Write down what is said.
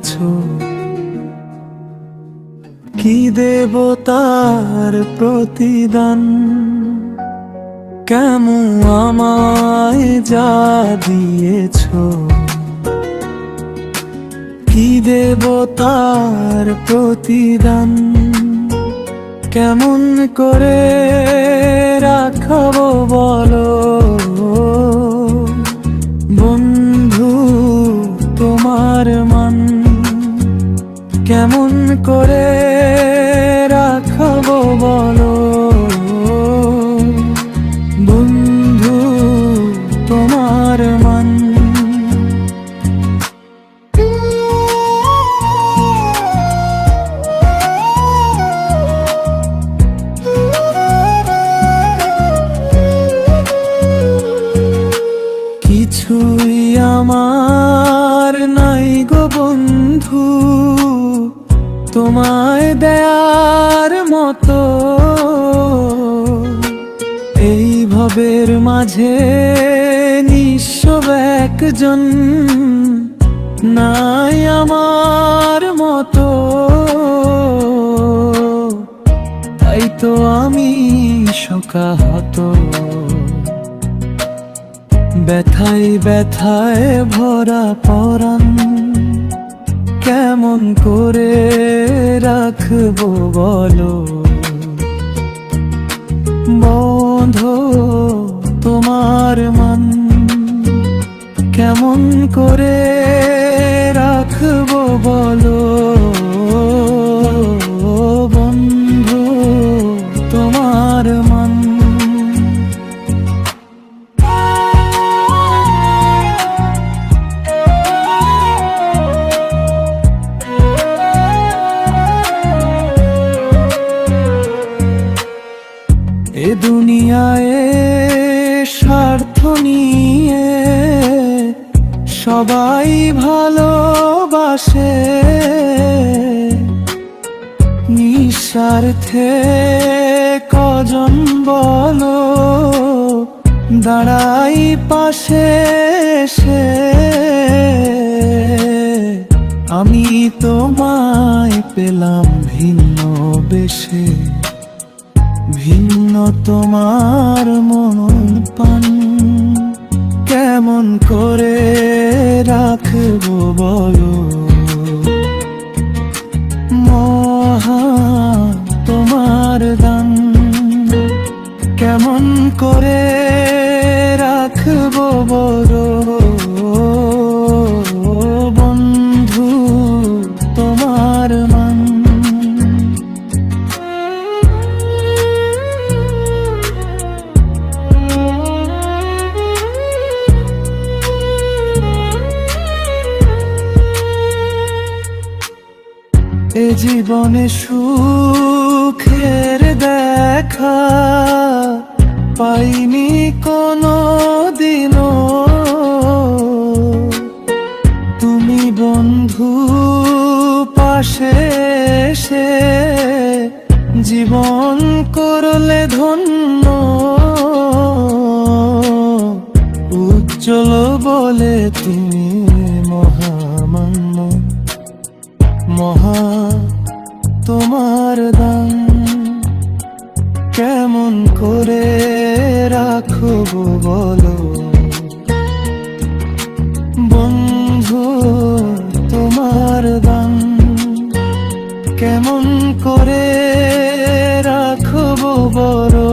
দিয়েছো, কি দেব তার প্রতিদান? কেমন আমায় যা দিয়েছো, কি দেব তার প্রতিদান? কেমন করে রাখবো বলো বন্ধু তোমার মান? কেমন করে রাখবো বলো বন্ধু তোমার মান? কিছুই আমার নাই গো বন্ধু তোমায় দেয়ার মতো, এই ভবের মাঝে নিঃস্ব একজন নাই আমার মতো। তাই তো আমি শোকাহত, ব্যথায় ব্যথায় ভরা পরাণ, কেমন করে রাখবো বলো বন্ধু তোমার মান? কেমন করে রাখবো বলো বন্ধু তোমার মান? এ দুনিয়ায় স্বার্থ নিয়ে সবাই ভালোবাসে, নিঃস্বার্থে কজন বলো দাঁড়াই পাশে এসে? আমি তোমায় পেলাম ভিন্ন বেশে, ভিন্ন তোমার মন পান, কেমন করে রাখবো বলো মহা তোমার দান? কেমন করে রাখবো বলো বন্ধু তোমার মান? এ জীবনে সুখের দেখা পাইনি কোনো দিনও, তুমি বন্ধু পাশে এসে জীবন করলে ধন্য। উজ্জ্বল বলে তুমি মহামান্য, মহা তোমার দান, কেমন করে রাখবো বলো বন্ধু তোমার দান? কেমন করে রাখবো বলো